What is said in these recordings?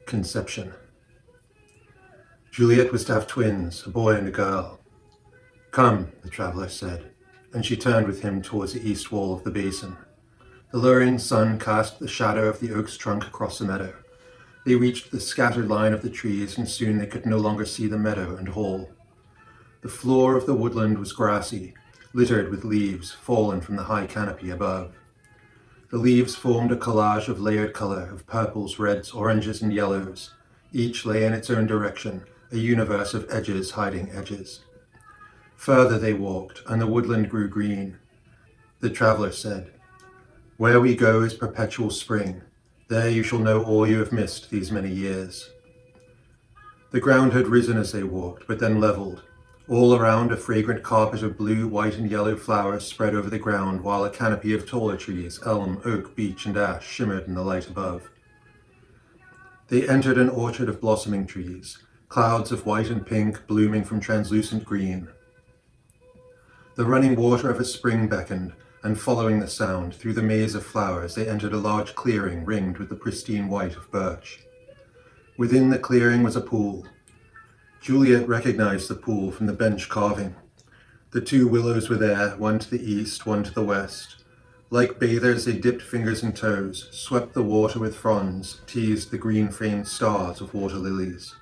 Conception. Juliet was to have twins, a boy and a girl. "Come," the traveller said, and she turned with him towards the east wall of the basin. The lowering sun cast the shadow of the oak's trunk across the meadow. They reached the scattered line of the trees, and soon they could no longer see the meadow and hall. The floor of the woodland was grassy, littered with leaves fallen from the high canopy above. The leaves formed a collage of layered colour, of purples, reds, oranges, and yellows. Each lay in its own direction, a universe of edges hiding edges. Further they walked, and the woodland grew green. The traveller said, "Where we go is perpetual spring. There you shall know all you have missed these many years." The ground had risen as they walked, but then levelled. All around, a fragrant carpet of blue, white, and yellow flowers spread over the ground, while a canopy of taller trees, elm, oak, beech, and ash, shimmered in the light above. They entered an orchard of blossoming trees, clouds of white and pink blooming from translucent green. The running water of a spring beckoned, and following the sound, through the maze of flowers, they entered a large clearing ringed with the pristine white of birch. Within the clearing was a pool. Juliet recognized the pool from the bench carving. The two willows were there, one to the east, one to the west. Like bathers, they dipped fingers and toes, swept the water with fronds, teased the green-framed stars of water lilies.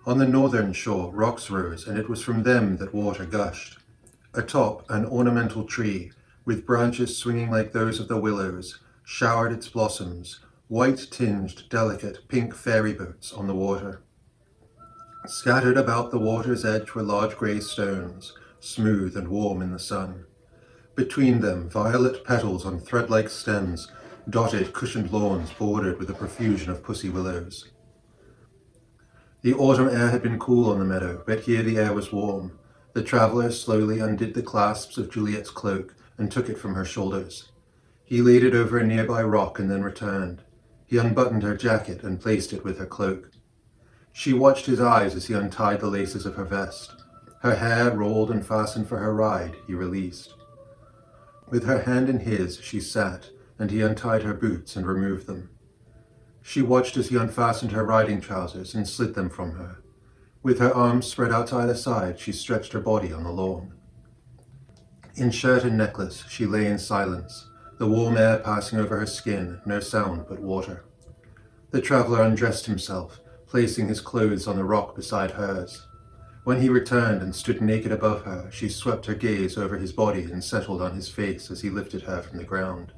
On the northern shore, rocks rose, and it was from them that water gushed. Atop, an ornamental tree, with branches swinging like those of the willows, showered its blossoms, white-tinged, delicate, pink fairy boats on the water. Scattered about the water's edge were large grey stones, smooth and warm in the sun. Between them, violet petals on thread-like stems dotted cushioned lawns bordered with a profusion of pussy willows. The autumn air had been cool on the meadow, but here the air was warm. The traveller slowly undid the clasps of Juliet's cloak and took it from her shoulders. He laid it over a nearby rock and then returned. He unbuttoned her jacket and placed it with her cloak. She watched his eyes as he untied the laces of her vest. Her hair rolled and fastened for her ride, he released. With her hand in his, she sat, and he untied her boots and removed them. She watched as he unfastened her riding trousers and slid them from her. With her arms spread out to either side, she stretched her body on the lawn. In shirt and necklace, she lay in silence, the warm air passing over her skin, no sound but water. The traveller undressed himself, placing his clothes on the rock beside hers. When he returned and stood naked above her, she swept her gaze over his body and settled on his face as he lifted her from the ground.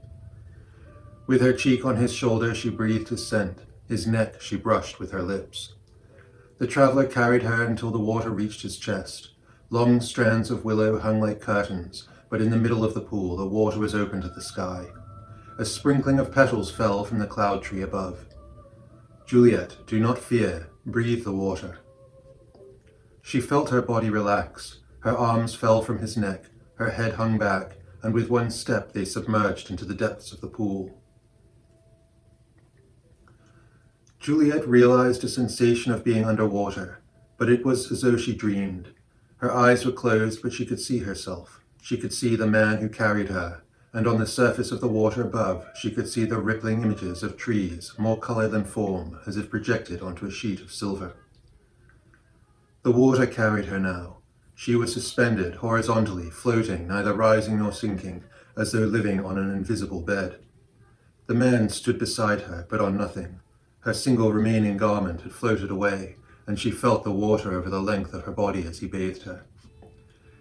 With her cheek on his shoulder, she breathed his scent. His neck she brushed with her lips. The traveller carried her until the water reached his chest. Long strands of willow hung like curtains, but in the middle of the pool, the water was open to the sky. A sprinkling of petals fell from the cloud tree above. "Juliet, do not fear. Breathe the water." She felt her body relax. Her arms fell from his neck, her head hung back, and with one step they submerged into the depths of the pool. Juliet realized a sensation of being underwater, but it was as though she dreamed. Her eyes were closed, but she could see herself. She could see the man who carried her, and on the surface of the water above, she could see the rippling images of trees, more color than form, as if projected onto a sheet of silver. The water carried her now. She was suspended horizontally, floating, neither rising nor sinking, as though living on an invisible bed. The man stood beside her, but on nothing. Her single remaining garment had floated away, and she felt the water over the length of her body as he bathed her.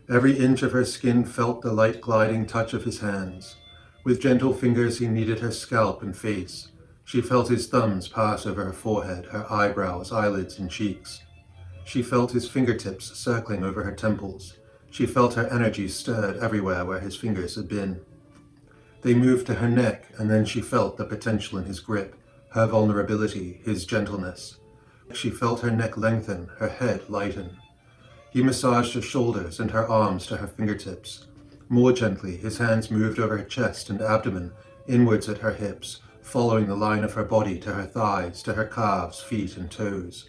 Every inch of her skin felt the light gliding touch of his hands. With gentle fingers he kneaded her scalp and face. She felt his thumbs pass over her forehead, her eyebrows, eyelids, and cheeks. She felt his fingertips circling over her temples. She felt her energy stirred everywhere where his fingers had been. They moved to her neck, and then she felt the potential in his grip, her vulnerability, his gentleness. She felt her neck lengthen, her head lighten. He massaged her shoulders and her arms to her fingertips. More gently, his hands moved over her chest and abdomen, inwards at her hips, following the line of her body to her thighs, to her calves, feet, and toes.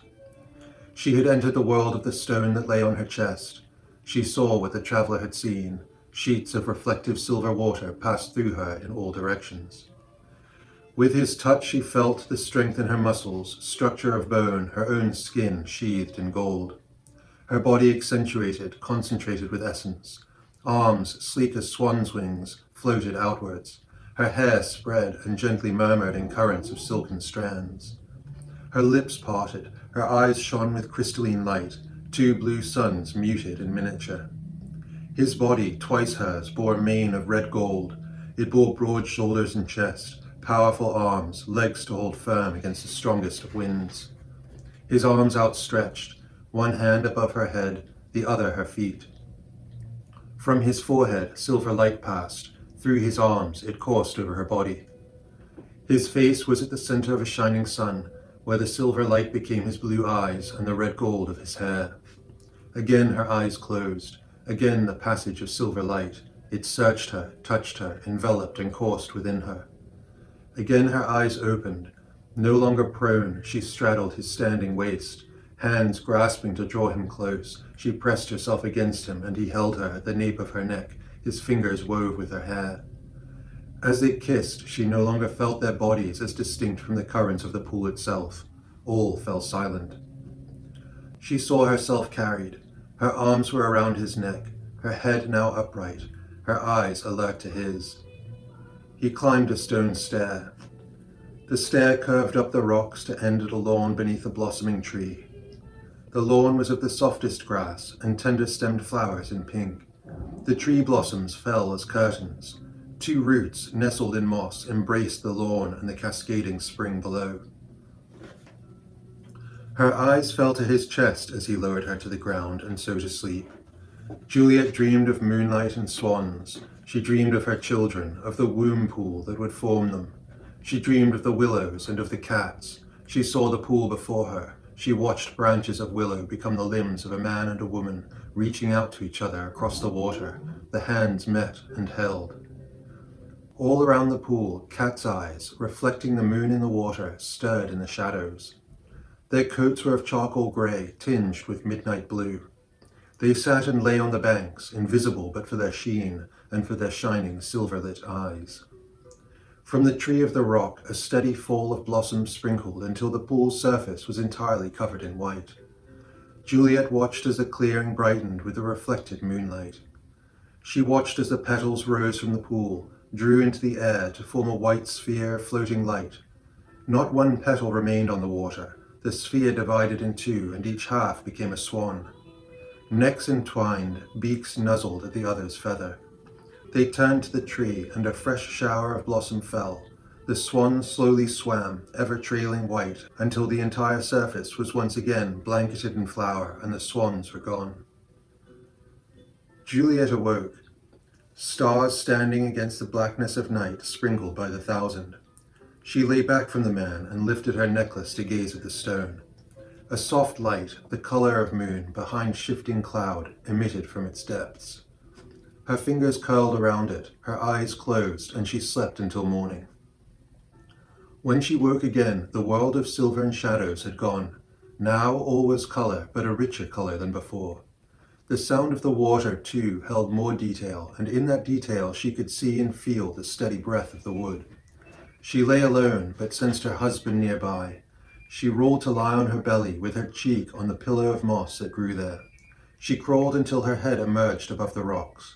She had entered the world of the stone that lay on her chest. She saw what the traveller had seen. Sheets of reflective silver water passed through her in all directions. With his touch she felt the strength in her muscles, structure of bone, her own skin sheathed in gold. Her body accentuated, concentrated with essence. Arms, sleek as swan's wings, floated outwards. Her hair spread and gently murmured in currents of silken strands. Her lips parted, her eyes shone with crystalline light, two blue suns muted in miniature. His body, twice hers, bore a mane of red gold. It bore broad shoulders and chest, powerful arms, legs to hold firm against the strongest of winds. His arms outstretched, one hand above her head, the other her feet. From his forehead, silver light passed. Through his arms, it coursed over her body. His face was at the center of a shining sun, where the silver light became his blue eyes and the red gold of his hair. Again her eyes closed. Again the passage of silver light. It searched her, touched her, enveloped and coursed within her. Again her eyes opened. No longer prone, she straddled his standing waist. Hands grasping to draw him close, she pressed herself against him, and he held her at the nape of her neck, his fingers wove with her hair. As they kissed, she no longer felt their bodies as distinct from the currents of the pool itself. All fell silent. She saw herself carried. Her arms were around his neck, her head now upright, her eyes alert to his. He climbed a stone stair. The stair curved up the rocks to end at a lawn beneath a blossoming tree. The lawn was of the softest grass and tender-stemmed flowers in pink. The tree blossoms fell as curtains. Two roots, nestled in moss, embraced the lawn and the cascading spring below. Her eyes fell to his chest as he lowered her to the ground and so to sleep. Juliet dreamed of moonlight and swans. She dreamed of her children, of the womb pool that would form them. She dreamed of the willows and of the cats. She saw the pool before her. She watched branches of willow become the limbs of a man and a woman, reaching out to each other across the water. The hands met and held. All around the pool, cat's eyes, reflecting the moon in the water, stirred in the shadows. Their coats were of charcoal grey, tinged with midnight blue. They sat and lay on the banks, invisible but for their sheen and for their shining silver-lit eyes. From the tree of the rock, a steady fall of blossoms sprinkled until the pool's surface was entirely covered in white. Juliet watched as the clearing brightened with the reflected moonlight. She watched as the petals rose from the pool, drew into the air to form a white sphere of floating light. Not one petal remained on the water. The sphere divided in two, and each half became a swan. Necks entwined, beaks nuzzled at the other's feather. They turned to the tree, and a fresh shower of blossom fell. The swan slowly swam, ever trailing white, until the entire surface was once again blanketed in flower, and the swans were gone. Juliet awoke. Stars standing against the blackness of night, sprinkled by the thousand. She lay back from the man and lifted her necklace to gaze at the stone. A soft light, the color of moon, behind shifting cloud, emitted from its depths. Her fingers curled around it, her eyes closed, and she slept until morning. When she woke again, the world of silver and shadows had gone. Now all was color, but a richer color than before. The sound of the water, too, held more detail, and in that detail she could see and feel the steady breath of the wood. She lay alone, but sensed her husband nearby. She rolled to lie on her belly, with her cheek on the pillow of moss that grew there. She crawled until her head emerged above the rocks.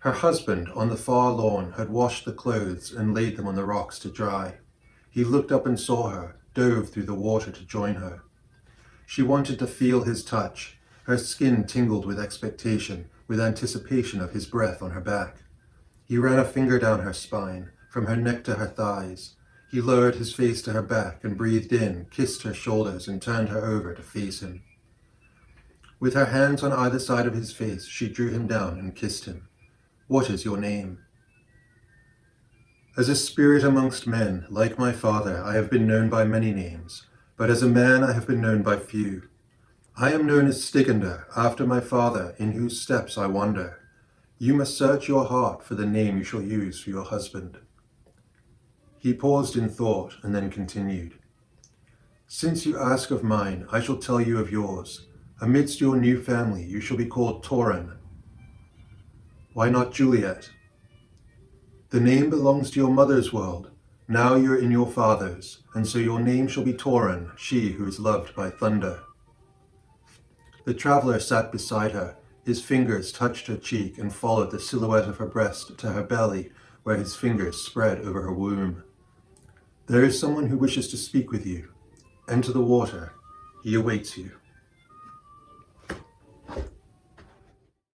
Her husband, on the far lawn, had washed the clothes and laid them on the rocks to dry. He looked up and saw her, dove through the water to join her. She wanted to feel his touch. Her skin tingled with expectation, with anticipation of his breath on her back. He ran a finger down her spine, from her neck to her thighs. He lowered his face to her back and breathed in, kissed her shoulders, and turned her over to face him. With her hands on either side of his face, she drew him down and kissed him. "What is your name?" "As a spirit amongst men, like my father, I have been known by many names, but as a man I have been known by few. I am known as Styginder, after my father, in whose steps I wander. You must search your heart for the name you shall use for your husband." He paused in thought and then continued. "Since you ask of mine, I shall tell you of yours. Amidst your new family, you shall be called Torunn." "Why not Juliet?" "The name belongs to your mother's world. Now you are in your father's, and so your name shall be Torunn, she who is loved by thunder." The traveler sat beside her. His fingers touched her cheek and followed the silhouette of her breast to her belly, where his fingers spread over her womb. "There is someone who wishes to speak with you. Enter the water. He awaits you."